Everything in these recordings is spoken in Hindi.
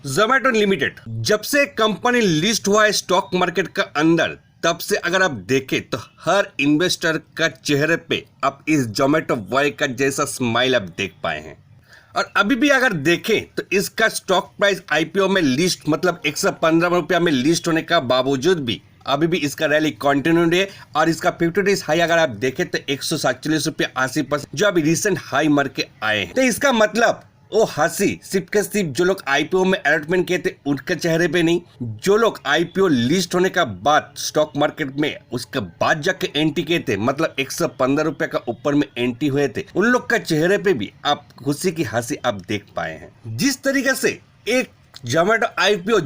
जोमेटो लिमिटेड जब से कंपनी लिस्ट हुआ है स्टॉक मार्केट का अंदर, तब से अगर आप देखें तो हर इन्वेस्टर का चेहरे पे आप इस जोमेटो बॉय का जैसा स्माइल आप देख पाए हैं। और अभी भी अगर देखें तो इसका स्टॉक प्राइस आईपीओ में लिस्ट मतलब 115 रुपया में लिस्ट होने का बावजूद भी अभी भी इसका रैली कंटिन्यूड है। और इसका 50 डेज हाई अगर आप देखें तो 147 रुपया 80% जो अभी रिसेंट हाई मार के आए हैं। तो इसका मतलब वो हंसी सिर्फ के सिर्फ जो लोग आईपीओ में अलॉटमेंट किए थे उनके चेहरे पे नहीं, जो लोग आईपीओ लिस्ट होने का बाद स्टॉक मार्केट में उसके बाद जाके एंट्री किए थे मतलब 115 रुपए का ऊपर में एंट्री हुए थे, उन लोग का चेहरे पे भी आप खुशी की हंसी आप देख पाए हैं। जिस तरीके से एक जोमेटो आईपीओ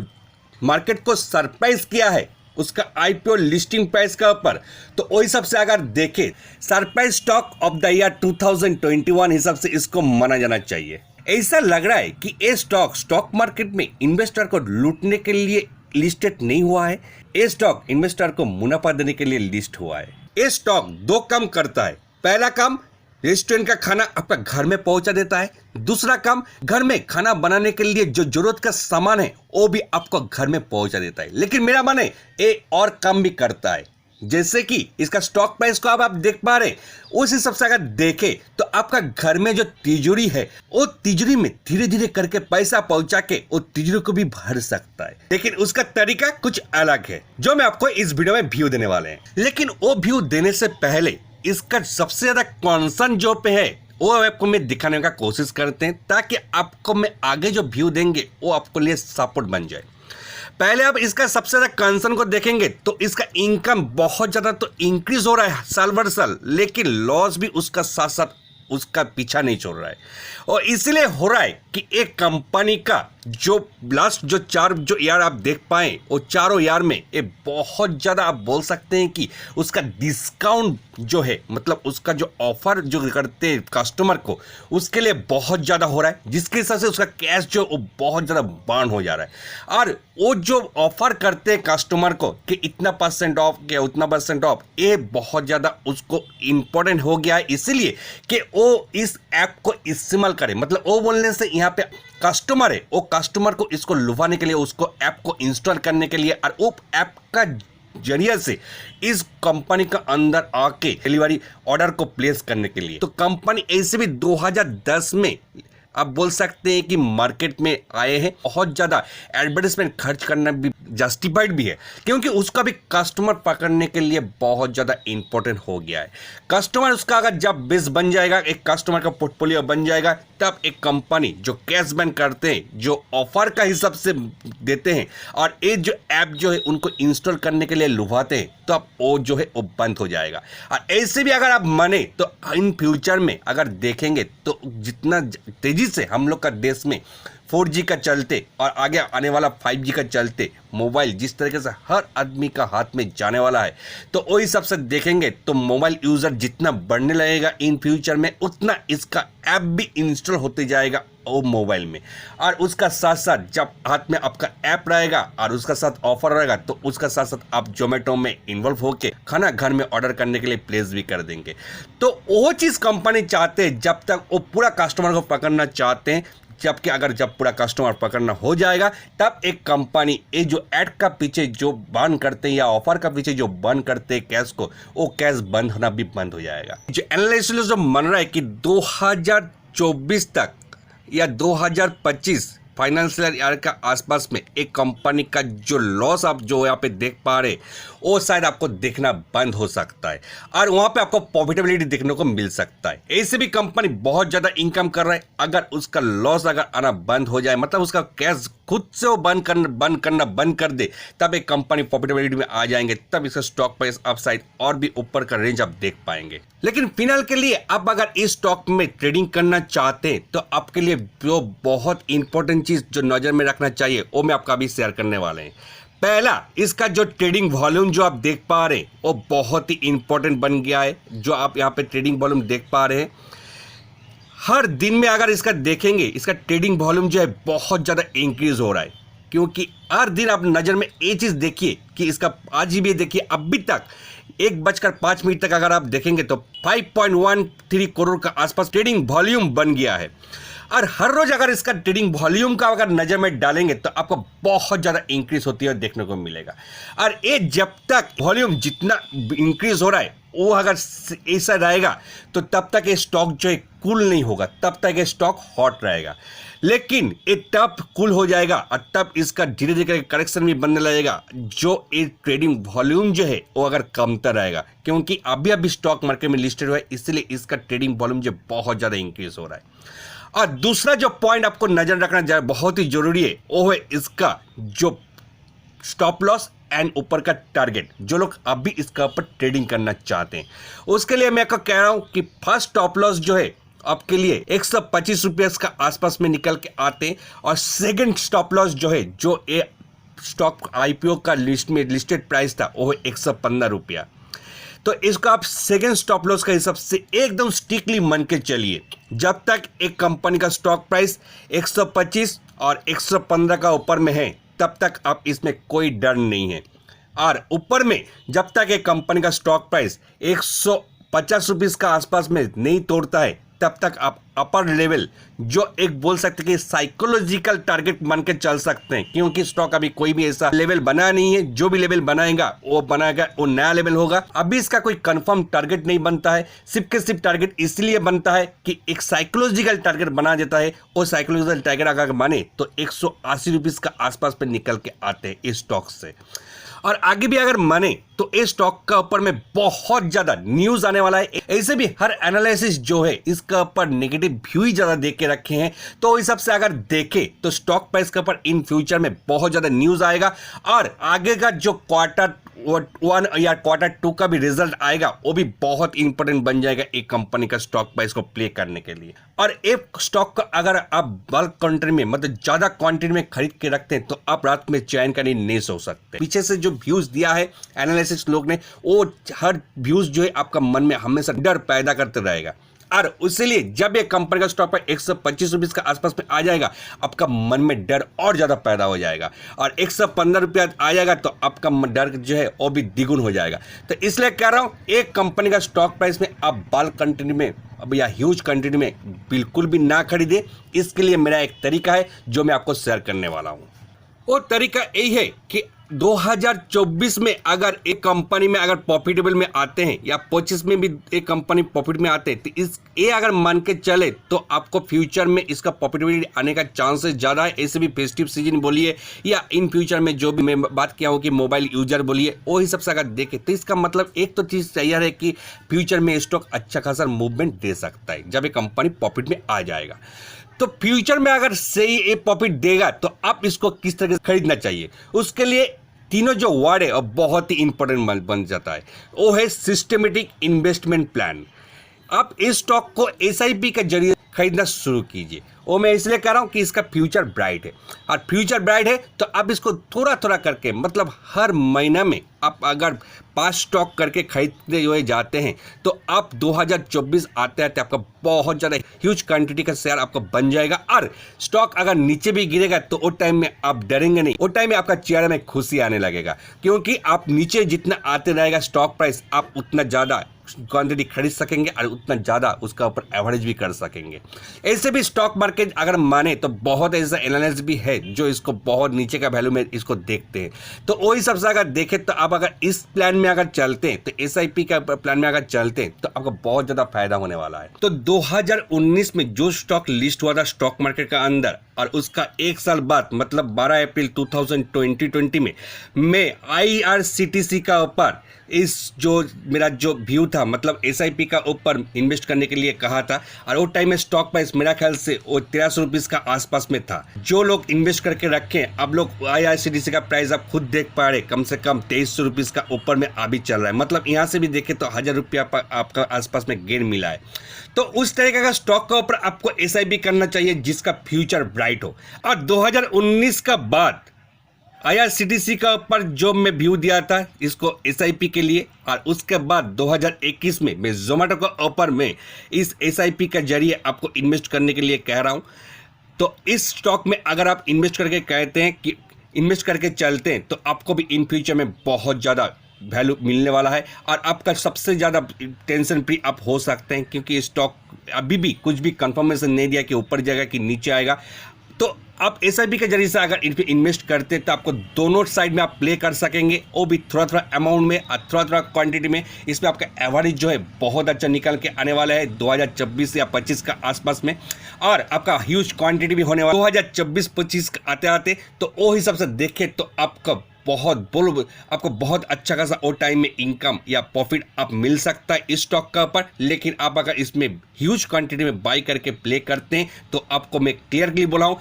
मार्केट को सरप्राइज किया है उसका आईपीओ लिस्टिंग प्राइस का ऊपर, तो वही सबसे अगर देखें surprise stock of the year 2021 हिसाब से इसको माना जाना चाहिए। ऐसा लग रहा है कि ये स्टॉक मार्केट में इन्वेस्टर को लूटने के लिए लिस्टेड नहीं हुआ है, ये स्टॉक इन्वेस्टर को मुनाफा देने के लिए लिस्ट हुआ है। ये स्टॉक दो काम करता है। पहला काम रेस्टोरेंट का खाना आपका घर में पहुंचा देता है, दूसरा काम घर में खाना बनाने के लिए जो जरूरत का सामान है वो भी आपको घर में पहुंचा देता है। लेकिन मेरा मन है ये और काम भी करता है, जैसे कि इसका स्टॉक प्राइस को अब आप देख पा रहे, उस हिसाब से अगर देखें तो आपका घर में जो तिजोरी है वो तिजोरी में धीरे धीरे करके पैसा पहुंचा के वो तिजोरी को भी भर सकता है। लेकिन उसका तरीका कुछ अलग है जो मैं आपको इस वीडियो में व्यू देने वाले हैं। लेकिन वो व्यू देने से पहले इसका सबसे ज्यादा कंसर्न जो पे है वो आपको मैं दिखाने का कोशिश करते हैं, ताकि आपको मैं आगे जो व्यू देंगे वो आपको लिए सपोर्ट बन जाए। पहले अब इसका सबसे ज्यादा कंसर्न को देखेंगे तो इसका इनकम बहुत ज्यादा तो इंक्रीज हो रहा है साल भर साल, लेकिन लॉस भी उसका साथ साथ उसका पीछा नहीं छोड़ रहा है। और इसलिए हो रहा है कि एक कंपनी का जो लास्ट जो चार जो ईयर आप देख पाए वो चारों ईयर में ये बहुत ज़्यादा आप बोल सकते हैं कि उसका डिस्काउंट जो है मतलब उसका जो ऑफर जो करते हैं कस्टमर को उसके लिए बहुत ज़्यादा हो रहा है, जिसके हिसाब से उसका कैश जो वो बहुत ज़्यादा बर्न हो जा रहा है। और वो जो ऑफर करते हैं कस्टमर को कि इतना % ऑफ या उतना % ऑफ, ये बहुत ज़्यादा उसको इम्पोर्टेंट हो गया है, इसीलिए कि वो इस ऐप को इस्तेमाल करे। मतलब वो बोलने से यहाँ पे कस्टमर है, वो कस्टमर को इसको लुभाने के लिए उसको ऐप को इंस्टॉल करने के लिए और वो ऐप का जरिए से इस कंपनी का अंदर आके डिलीवरी ऑर्डर को प्लेस करने के लिए। तो कंपनी ऐसे भी 2010 में आप बोल सकते हैं कि मार्केट में आए हैं, बहुत ज़्यादा एडवर्टाइजमेंट खर्च करना भी जस्टिफाइड भी है, क्योंकि उसका भी कस्टमर पकड़ने के लिए बहुत ज़्यादा इंपॉर्टेंट हो गया है। कस्टमर उसका अगर जब बेस बन जाएगा, एक कस्टमर का पोर्टफोलियो बन जाएगा, तब एक कंपनी जो कैश बैन करते हैं जो ऑफर का हिसाब से देते हैं और ये जो ऐप जो है उनको इंस्टॉल करने के लिए लुभाते हैं, तो अब वो जो है वो बंद हो जाएगा। और ऐसे भी अगर आप माने तो इन फ्यूचर में अगर देखेंगे तो जितना तेजी से हम लोग का देश में 4G का चलते और आगे आने वाला 5G का चलते मोबाइल जिस तरीके से हर आदमी का हाथ में जाने वाला है, तो वही हिसाब से देखेंगे तो मोबाइल यूज़र जितना बढ़ने लगेगा इन फ्यूचर में, उतना इसका ऐप भी इंस्टॉल होते जाएगा वो मोबाइल में। और उसका साथ साथ जब हाथ में आपका ऐप रहेगा और उसका साथ ऑफर रहेगा, तो उसका साथ साथ आप जोमेटो में इन्वॉल्व होके खाना घर में ऑर्डर करने के लिए प्लेस भी कर देंगे। तो वो चीज़ कंपनी चाहते हैं, जब तक वो पूरा कस्टमर को पकड़ना चाहते हैं, जबकि अगर जब पूरा कस्टमर पकड़ना हो जाएगा तब एक कंपनी ये जो ऐड का पीछे जो बर्न करते हैं या ऑफर का पीछे जो बर्न करते हैं कैश को, वो कैश बंद होना भी बंद हो जाएगा। जो एनालिसिस जो मन रहा है कि 2024 तक या 2025 फाइनेंशियल ईयर का आसपास में एक कंपनी का जो लॉस आप जो यहाँ पे देख पा रहे वो शायद आपको देखना बंद हो सकता है और वहाँ पे आपको प्रॉफिटेबिलिटी देखने को मिल सकता है। ऐसे भी कंपनी बहुत ज़्यादा इनकम कर रहा है, अगर उसका लॉस अगर आना बंद हो जाए, मतलब उसका कैश खुद से वो बंद करना बंद कर दे, तब एक कंपनी प्रॉफिटेबिलिटी में आ जाएंगे, तब इसका स्टॉक प्राइस अपसाइड और भी ऊपर का रेंज आप देख पाएंगे। लेकिन फिलहाल के लिए आप अगर इस स्टॉक में ट्रेडिंग करना चाहते हैं तो आपके लिए जो बहुत इंपॉर्टेंट चीज़ जो नज़र में रखना चाहिए वो मैं आपका अभी शेयर करने वाले हैं। पहला, इसका जो ट्रेडिंग वॉल्यूम जो आप देख पा रहे हैं वो बहुत ही इंपॉर्टेंट बन गया है। जो आप यहाँ पे ट्रेडिंग वॉल्यूम देख पा रहे हैं, हर दिन में अगर इसका देखेंगे इसका ट्रेडिंग वॉल्यूम जो है बहुत ज़्यादा इंक्रीज हो रहा है, क्योंकि हर दिन आप नज़र में ये चीज़ देखिए कि इसका आज भी देखिए अभी तक 1:05 तक अगर आप देखेंगे तो 5.13 करोड़ का आसपास ट्रेडिंग वॉल्यूम बन गया है। और हर रोज अगर इसका ट्रेडिंग वॉल्यूम का अगर नजर में डालेंगे तो आपको बहुत ज़्यादा इंक्रीज होती है देखने को मिलेगा। और ये जब तक वॉल्यूम जितना इंक्रीज हो रहा है वो अगर ऐसा रहेगा तो तब तक ये स्टॉक जो है कूल नहीं होगा, तब तक ये स्टॉक हॉट रहेगा। लेकिन ये तब कूल हो जाएगा और तब इसका धीरे धीरे करेक्शन भी बनने लगेगा, जो ये ट्रेडिंग वॉल्यूम जो है वो अगर कमतर रहेगा, क्योंकि अभी स्टॉक मार्केट में लिस्टेड हुआ है, इसलिए इसका ट्रेडिंग वॉल्यूम जो बहुत ज़्यादा इंक्रीज हो रहा है। और दूसरा जो पॉइंट आपको नजर रखना बहुत ही जरूरी है वो है इसका जो स्टॉप लॉस एंड ऊपर का टारगेट। जो लोग अभी इसका ऊपर ट्रेडिंग करना चाहते हैं उसके लिए मैं आपको कह रहा हूं कि फर्स्ट स्टॉप लॉस जो है आपके लिए 125 रुपये का आसपास में निकल के आते हैं, और सेकंड स्टॉप लॉस जो है जो ये स्टॉक आईपीओ का लिस्ट में लिस्टेड प्राइस था वो है 115 रुपया। तो इसको आप सेकेंड स्टॉप लॉस का हिसाब से एकदम स्ट्रिक्टली मान के चलिए। जब तक एक कंपनी का स्टॉक प्राइस 125 और 115 का ऊपर में है तब तक आप इसमें कोई डर नहीं है, और ऊपर में जब तक एक कंपनी का स्टॉक प्राइस 150 रुपीस का आसपास में नहीं तोड़ता है तब तक आप अपर लेवल जो एक बोल सकते हैं कि साइकोलॉजिकल टारगेट मान के चल सकते हैं, क्योंकि स्टॉक अभी कोई भी ऐसा लेवल बना नहीं है। जो भी लेवल बनाएगा वो नया लेवल होगा। अभी इसका कोई कंफर्म टारगेट नहीं बनता है, सिर्फ के सिर्फ टारगेट इसलिए बनता है कि एक साइकोलॉजिकल टारगेट बना देता है। वो साइकोलॉजिकल टारगेट अगर माने तो 180 रुपीस का आसपास पे निकल के आते हैं इस स्टॉक से, और आगे भी अगर माने तो इस स्टॉक का ऊपर में बहुत ज्यादा न्यूज आने वाला है। ऐसे भी हर एनालिसिस जो है इसका ऊपर नेगेटिव व्यू ही ज्यादा देख के रखे हैं, तो इस सब से अगर देखे तो स्टॉक प्राइस के ऊपर इन फ्यूचर में बहुत ज्यादा न्यूज आएगा, और आगे का जो क्वार्टर 1 या क्वार्टर 2 का भी रिजल्ट आएगा वो भी बहुत इंपॉर्टेंट बन जाएगा एक कंपनी का स्टॉक प्राइस को प्ले करने के लिए। और एक स्टॉक का अगर आप बल्क क्वांटिटी में मतलब ज्यादा क्वांटिटी में खरीद के रखते हैं तो आप रात में चैन का नींद नहीं सो सकते। पीछे से जो व्यूज दिया है एनालिसिस लोग ने, वो हर व्यूज जो है आपका मन में हमेशा डर पैदा करते रहेगा, और इसलिए जब एक कंपनी का स्टॉक पर 125 रुपीस का आसपास में आ जाएगा आपका मन में डर और ज्यादा पैदा हो जाएगा, और 115 रुपया आ जाएगा तो आपका डर जो है वो भी द्विगुण हो जाएगा। तो इसलिए कह रहा हूं एक कंपनी का स्टॉक प्राइस में आप बाल कंटिन्यू में अब या ह्यूज कंटिन्यू में बिल्कुल भी ना खरीदे। इसके लिए मेरा एक तरीका है जो मैं आपको शेयर करने वाला हूं। वो तरीका यही है कि 2024 में अगर एक कंपनी में अगर प्रॉफिटेबल में आते हैं या 25 में भी एक कंपनी प्रॉफिट में आते हैं तो ये अगर मान के चले तो आपको फ्यूचर में इसका प्रॉफिटेबिलिटी आने का चांसेस ज़्यादा है। ऐसे भी फेस्टिव सीजन बोलिए या इन फ्यूचर में जो भी मैं बात किया हूँ कि मोबाइल यूजर बोलिए वो ही सबसे अगर देखें तो इसका मतलब एक तो चीज़ तैयार है कि फ्यूचर में स्टॉक अच्छा खासा मूवमेंट दे सकता है जब एक कंपनी प्रॉफिट में आ जाएगा। तो फ्यूचर में अगर सही ये प्रॉफिट देगा तो आप इसको किस तरह से खरीदना चाहिए, उसके लिए तीनों जो वर्ड है अब बहुत ही इंपॉर्टेंट बन जाता है। वो है सिस्टमेटिक इन्वेस्टमेंट प्लान। आप इस स्टॉक को SIP के जरिए खरीदना शुरू कीजिए। वो मैं इसलिए कह रहा हूँ कि इसका फ्यूचर ब्राइट है, और फ्यूचर ब्राइट है तो आप इसको थोड़ा थोड़ा करके मतलब हर महीना में आप अगर 5 स्टॉक करके खरीदते हुए जाते हैं तो आप 2024 आते आते आपका बहुत ज़्यादा ह्यूज क्वांटिटी का शेयर आपका बन जाएगा। और स्टॉक अगर नीचे भी गिरेगा तो वो टाइम में आप डरेंगे नहीं, वो टाइम में आपका चेहरे में खुशी आने लगेगा, क्योंकि आप नीचे जितना आते रहेगा स्टॉक प्राइस आप उतना ज़्यादा क्वांटिटी खरीद सकेंगे और उतना ज़्यादा उसका ऊपर एवरेज भी कर सकेंगे। ऐसे भी स्टॉक मार्केट अगर माने तो बहुत ऐसा एनालिस्ट भी है जो इसको बहुत नीचे का वैल्यू में इसको देखते हैं। तो वही सबसे अगर देखें तो आप अगर इस प्लान में अगर चलते हैं तो SIP का प्लान में अगर चलते हैं तो आपको बहुत ज़्यादा फायदा होने वाला है। तो 2019 में जो स्टॉक लिस्ट हुआ था स्टॉक मार्केट का अंदर, और उसका 1 साल बाद मतलब 12 अप्रैल 2020 में मैं IRCTC का ऊपर इस जो मेरा जो व्यू था मतलब SIP का ऊपर इन्वेस्ट करने के लिए कहा था, और वो टाइम में स्टॉक प्राइस मेरा ख्याल से वो 83 रुपीज़ का आसपास में था। जो लोग इन्वेस्ट करके रखें अब लोग IRCTC का प्राइस आप खुद देख पा रहे कम से कम 2300 रुपीज़ का ऊपर में अभी चल रहा है, मतलब यहाँ से भी देखें तो 1000 रुपया आपका आसपास में गेन मिला है। तो उस तरीके का स्टॉक का ऊपर आपको SIP करना चाहिए जिसका फ्यूचर ब्राइट हो। और 2019 का बाद IRCTC का ऊपर जो मैं व्यू दिया था इसको SIP के लिए, और उसके बाद 2021 में मैं जोमेटो का ऊपर में इस SIP के जरिए आपको इन्वेस्ट करने के लिए कह रहा हूं। तो इस स्टॉक में अगर आप इन्वेस्ट करके कहते हैं कि इन्वेस्ट करके चलते हैं तो आपको भी इन फ्यूचर में बहुत ज़्यादा वैल्यू मिलने वाला है और आपका सबसे ज़्यादा टेंशन फ्री आप हो सकते हैं, क्योंकि स्टॉक अभी भी कुछ भी कंफर्मेशन नहीं दिया कि ऊपर जाएगा कि नीचे आएगा। तो आप SIP के जरिए से अगर इन पे इन्वेस्ट करते हैं तो आपको दोनों साइड में आप प्ले कर सकेंगे, वो भी थोड़ा थोड़ा अमाउंट में और थोड़ा थोड़ा क्वांटिटी में। इसमें आपका एवरेज जो है बहुत अच्छा निकल के आने वाला है 2024 या 25 का आसपास में, और आपका ह्यूज क्वांटिटी भी होने वाला 2024-25 आते आते। तो वो हिसाब से देखें तो आपका आपको बहुत अच्छा खासा वो टाइम में इनकम या प्रॉफिट आप मिल सकता है इस स्टॉक का ऊपर। लेकिन आप अगर इसमें ह्यूज क्वांटिटी में बाई करके प्ले करते हैं तो आपको मैं क्लियरली बोला हूँ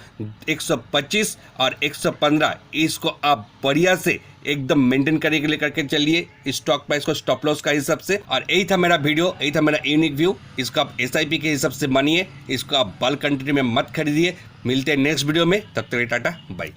125 और 115 इसको आप बढ़िया से एकदम मेंटेन करने के लिए करके चलिए स्टॉक प्राइस को स्टॉप लॉस का हिसाब से। और यही था मेरा वीडियो, यही था मेरा यूनिक व्यू। इसको आप SIP के हिसाब से मानिए, इसको आप बल्क क्वांटिटी में मत खरीदिए। मिलते हैं नेक्स्ट वीडियो में, तब तक टाटा बाय।